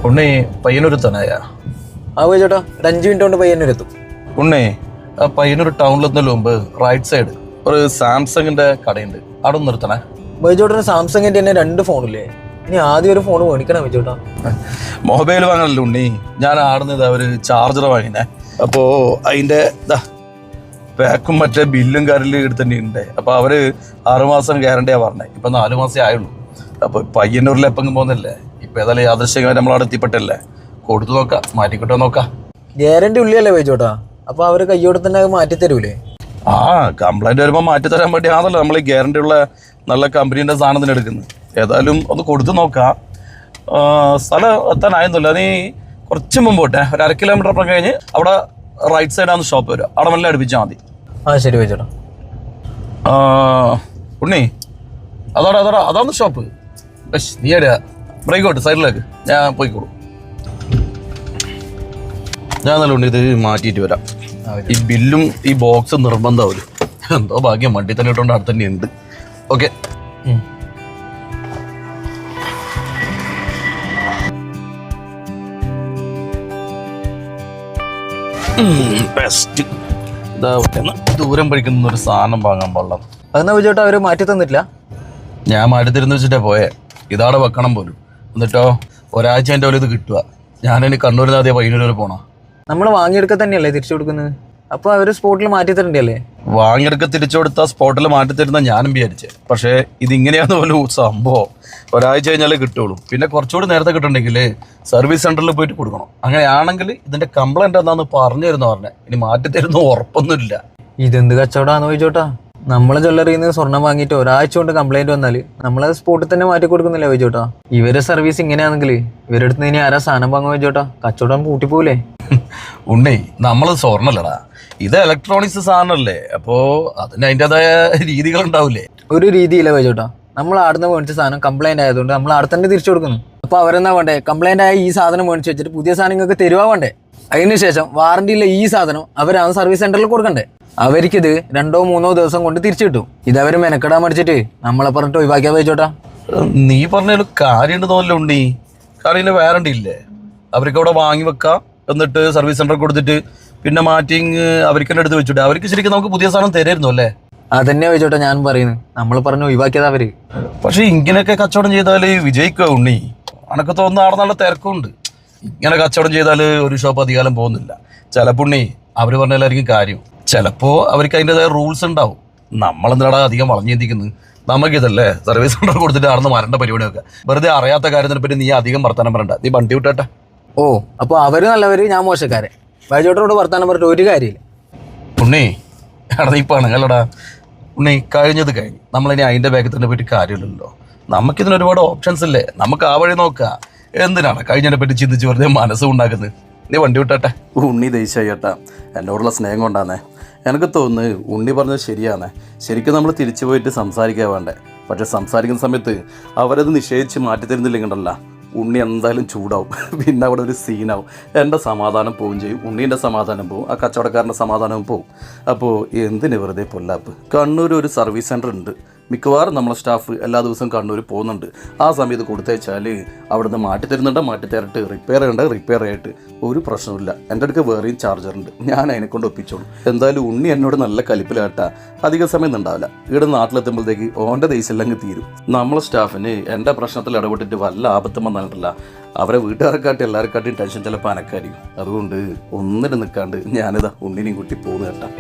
ഉണ്ണി പയ്യന്നൂരെത്താനായ? ആ പോയി ചേട്ടാ, ഒരു 5 മിനിറ്റ് കൊണ്ട് പയ്യന്നൂരെത്തും. ഉണ്ണി ആ പയ്യന്നൂർ ടൗണിലെത്തുന്നതിന് മുമ്പ് റൈറ്റ് സൈഡ് ഒരു സാംസങ്ങിന്റെ കടയുണ്ട്, അവിടെ ഒന്ന് നിർത്തണേ. ബൈജോട്ടന് സാംസങ്ങിന്റെ തന്നെ 2 ഫോണില്ലേ? ഇനി ആദ്യം ഒരു ഫോൺ മേടിക്കണം ബൈജോട്ടാ. മൊബൈൽ വാങ്ങണല്ലോ ഉണ്ണി, ഞാൻ ആടുന്നത് ഒരു ചാർജർ വാങ്ങിനെ. അപ്പോൾ അതിൻ്റെ പാക്കും മറ്റേ ബില്ലും കാര്യമെല്ലാം എടുത്ത് തന്നെ ഉണ്ട്. അപ്പോൾ അവർ 6 മാസം ഗ്യാരണ്ടിയാണ് പറഞ്ഞത്. ഇപ്പം 4 മാസമേ ആയുള്ളൂ. അപ്പോൾ പയ്യന്നൂരിൽ എപ്പം പോകുന്നില്ലേ, ഇപ്പം ഏതായാലും യാദൃശ്ചികമായി നമ്മളവിടെ എത്തിപ്പെട്ടല്ലേ, കൊടുത്തു നോക്കാം, മാറ്റിക്കിട്ടോ നോക്കാം. ഗ്യാരണ്ടി ഉള്ളിയല്ലേ ബൈജോട്ടാ? അപ്പോൾ അവർ കയ്യോടെ തന്നെ മാറ്റി തരൂലേ? ആ കംപ്ലൈൻറ്റ് വരുമ്പോൾ മാറ്റി തരാൻ വേണ്ടി ആണല്ലോ നമ്മൾ ഈ ഗ്യാരണ്ടി ഉള്ള നല്ല കമ്പനീൻ്റെ സാധനത്തിന് എടുക്കുന്നത്. ഏതായാലും ഒന്ന് കൊടുത്തു നോക്കാം. സ്ഥലം എത്താനായിരുന്നില്ല, നീ കുറച്ച് മുമ്പോട്ടെ ഒരു 1/2 കിലോമീറ്റർ അപ്പുറം കഴിഞ്ഞ് അവിടെ റൈറ്റ് സൈഡാണ് ഷോപ്പ് വരിക, അവിടെ മെല്ലെ അടുപ്പിച്ചാൽ മതി. ആ ശരി ബൈജോട്ടാ. ഉണ്ണി അതാണ് ഷോപ്പ്. നീ എവിടെയാ? ബ്രേക്കോട്ട് സൈഡിലേക്ക് ഞാൻ പോയിക്കോളൂ. ഞാൻ നല്ല ഉണ്ണി ഇത് മാറ്റിയിട്ട് വരാം. ഈ ബില്ലും ഈ ബോക്സ് നിർബന്ധമാവില്ല. എന്തോ ഭാഗ്യം വണ്ടി തന്നെ ഇട്ടുകൊണ്ട് അവിടെ തന്നെ ഉണ്ട്. Okay best. ദൂരം പഠിക്കുന്ന ഒരു സാധനം വാങ്ങാൻ പാടില്ല. അതെന്നാ ബൈജോട്ടാ അവർ മാറ്റി തന്നിട്ടില്ല? ഞാൻ മാറ്റി തരുന്ന വെച്ചിട്ടേ പോയേ, ഇതാടെ വെക്കണം പോലും. എന്നിട്ടോ ഒരാഴ്ച എൻ്റെ പോലെ ഇത് കിട്ടുക. ഞാനിനി കണ്ണൂരിൽ നിന്ന് ആദ്യം പയ്യന്നൂർ വരെ പോകണം. നമ്മൾ വാങ്ങിയെടുക്കുക തന്നെയല്ലേ തിരിച്ചു കൊടുക്കുന്നത്? അപ്പോൾ അവർ സ്പോട്ടിൽ മാറ്റി തരണ്ടല്ലേ? വാങ്ങിയെടുക്ക തിരിച്ചു കൊടുത്താൽ സ്പോട്ടിൽ മാറ്റി തരുന്ന ഞാനും വിചാരിച്ചേ. പക്ഷേ ഇതിങ്ങനെയാന്ന് പോലും സംഭവം. ഒരാഴ്ച കഴിഞ്ഞാലേ കിട്ടുള്ളൂ. പിന്നെ കുറച്ചുകൂടി നേരത്തെ കിട്ടണമെങ്കിൽ സർവീസ് സെൻ്ററിൽ പോയിട്ട് കൊടുക്കണം. അങ്ങനെയാണെങ്കിൽ ഇതിൻ്റെ കംപ്ലൈൻറ്റ് എന്താണെന്ന് പറഞ്ഞു തരുന്ന പറഞ്ഞത്. ഇനി മാറ്റി തരുന്ന ഉറപ്പൊന്നുമില്ല. ഇതെന്ത് കച്ചവടമാണെന്ന് ചോദിച്ചോട്ടാ? നമ്മളെ ജ്വല്ലറിയിൽ നിന്ന് സ്വർണം വാങ്ങിയിട്ട് ഒരാഴ്ച കൊണ്ട് കംപ്ലൈൻറ്റ് വന്നാൽ നമ്മളത് സ്പോട്ടിൽ തന്നെ മാറ്റി കൊടുക്കുന്നില്ല ചോദിച്ചോട്ടാ. ഇവരെ സർവീസ് ഇങ്ങനെയാണെങ്കിൽ ഇവരുടെ അടുത്ത് ഇനി ആരാ സാധനം വാങ്ങുക ചോദിച്ചോട്ടാ? കച്ചവടം പൂട്ടിപ്പോലേ? ഉണ്ണി നമ്മൾ സ്വർണ്ണല്ലടാ, ഇത് ഇലക്ട്രോണിക്സ് സാധനമല്ലേ. അപ്പോൾ അതിന് അതിൻ്റെതായ രീതികളുണ്ടാവില്ലേ? ഒരു രീതിയില്ല ചോദിച്ചോട്ടാ. നമ്മൾ ആടുന്ന് മേടിച്ച സാധനം കംപ്ലൈൻറ്റ് ആയതുകൊണ്ട് നമ്മൾ അവിടെ തന്നെ തിരിച്ചു കൊടുക്കുന്നു. അപ്പോൾ അവരെന്നാ വേണ്ടേ, കംപ്ലൈൻ്റ് ആയ ഈ സാധനം മേടിച്ച് വെച്ചിട്ട് പുതിയ സാധനം നിങ്ങൾക്ക് തരുവാ വേണ്ടേ? അതിനുശേഷം വാറണ്ടിയില്ല ഈ സാധനം അവരാണ് സർവീസ് സെൻ്ററിൽ കൊടുക്കണ്ടേ. അവർക്കിത് 2-3 ദിവസം കൊണ്ട് തിരിച്ചു കിട്ടും. ഇതവർ മെനക്കെടാൻ മടിച്ചിട്ട് നമ്മളെ പറഞ്ഞിട്ട് ഒഴിവാക്കിയാൽ വെച്ചോട്ടാ. നീ പറഞ്ഞൊരു കാര്യമുണ്ട് തോന്നല്ലോ ഉണ്ണി. കാരണം വാറണ്ടി ഇല്ലേ, അവർക്ക് അവിടെ വാങ്ങി വെക്കാം, എന്നിട്ട് സർവീസ് സെൻ്ററിൽ കൊടുത്തിട്ട് പിന്നെ മാറ്റിങ് അവർക്ക് തന്നെ എടുത്ത് വെച്ചിട്ട് അവർക്ക് ശരിക്കും നമുക്ക് പുതിയ സാധനം തരായിരുന്നു അല്ലേ? അതന്നെ വെച്ചോട്ടെ ഞാൻ പറയുന്നത്. നമ്മൾ പറഞ്ഞ് ഒഴിവാക്കിയതാ അവര്. പക്ഷെ ഇങ്ങനെയൊക്കെ കച്ചവടം ചെയ്താൽ വിജയിക്കുക ഉണ്ണി. അനക്ക് തോന്നുന്ന ആടെ നല്ല തിരക്കുണ്ട്. ഇങ്ങനെ കച്ചവടം ചെയ്താൽ ഒരു ഷോപ്പ് അധികാലം പോകുന്നില്ല. ചിലപ്പോൾ ഉണ്ണി അവർ പറഞ്ഞാലായിരിക്കും കാര്യം. ചിലപ്പോൾ അവർക്ക് അതിൻ്റെതായ റൂൾസ് ഉണ്ടാവും. നമ്മളെന്താടാ അധികം വളഞ്ഞു ചിന്തിക്കുന്നത്? നമുക്കിതല്ലേ സർവീസ് സെൻ്റർ കൊടുത്തിട്ട് ആടുന്ന് മരേണ്ട പരിപാടിയൊക്കെ. വെറുതെ അറിയാത്ത കാര്യത്തിനെ പറ്റി നീ അധികം വർത്താനം പറയണ്ട. നീ വണ്ടി വിട്ടേട്ടെ. ഓ അപ്പോൾ അവർ നല്ലവർ, ഞാൻ മോശക്കാരെ. ബൈജോട്ടനോട് വർത്താനം പറഞ്ഞിട്ട് ഒരു കാര്യമില്ല. ഉണ്ണി എടാ നീ പണങ്ങല്ലടാ ഉണ്ണി. കഴിഞ്ഞത് കഴിഞ്ഞ് നമ്മളിനി അതിൻ്റെ ബാക്കിൽ തന്നെ പോയിട്ട് കാര്യമില്ലല്ലോ. നമുക്കിതിന് ഒരുപാട് ഓപ്ഷൻസ് ഇല്ലേ, നമുക്ക് ആ വഴി നോക്കാം. എന്തിനാണ് കഴിഞ്ഞതിനെ പറ്റി ചിന്തിച്ച് വെറുതെ മനസ്സും ഉണ്ടാക്കുന്നത്? നീ വണ്ടി വിട്ടട്ടെ. ഉണ്ണി ദേശായിട്ടാ എന്നോടുള്ള സ്നേഹം കൊണ്ടാന്നേ. എനിക്ക് തോന്നുന്നു ഉണ്ണി പറഞ്ഞത് ശരിയാണേ. ശരിക്കും നമ്മൾ തിരിച്ചു പോയിട്ട് സംസാരിക്കാൻ വേണ്ടേ. പക്ഷെ സംസാരിക്കുന്ന സമയത്ത് അവരത് നിഷേധിച്ച് മാറ്റി തരുന്നില്ലെങ്കിലല്ല ഉണ്ണി എന്തായാലും ചൂടാവും. പിന്നെ അവിടെ ഒരു സീനാവും. എൻ്റെ സമാധാനം പോവും ചെയ്യും, ഉണ്ണീൻ്റെ സമാധാനം പോവും, ആ കച്ചവടക്കാരൻ്റെ സമാധാനവും പോവും. അപ്പോൾ എന്തിന് വെറുതെ പൊല്ലാപ്പ്? കണ്ണൂർ ഒരു സർവീസ് സെൻ്റർ ഉണ്ട്. മിക്കവാറും നമ്മളെ സ്റ്റാഫ് എല്ലാ ദിവസവും കണ്ണൂർ പോകുന്നുണ്ട്. ആ സമയത്ത് കൊടുത്തയച്ചാൽ അവിടുന്ന് മാറ്റി തരട്ട്, റിപ്പയർ ആയിട്ട് ഒരു പ്രശ്നമില്ല. എൻ്റെ അടുക്ക് വേറെയും ചാർജറുണ്ട്, ഞാൻ അതിനെക്കൊണ്ട് ഒപ്പിച്ചോളൂ. എന്തായാലും ഉണ്ണി എന്നോട് നല്ല കലിപ്പിലാട്ടാ. അധിക സമയം ഉണ്ടാവില്ല. ഇവിടെ നാട്ടിലെത്തുമ്പോഴത്തേക്ക് ഓൻ്റെ ദേശമെല്ലാം തീരും. നമ്മളെ സ്റ്റാഫിന് എൻ്റെ പ്രശ്നത്തിൽ ഇടപെട്ടിട്ട് വല്ല ആപത്തും വന്നിട്ടില്ല. അവരെ വീട്ടുകാരെക്കാട്ടി എല്ലാവരെക്കാട്ടിയും ടെൻഷൻ ചിലപ്പോൾ അനക്കായിരിക്കും. അതുകൊണ്ട് ഒന്നിനും നിൽക്കാണ്ട് ഞാനിതാ ഉണ്ണിനെയും കൂട്ടി പോകുന്നു കേട്ടാ.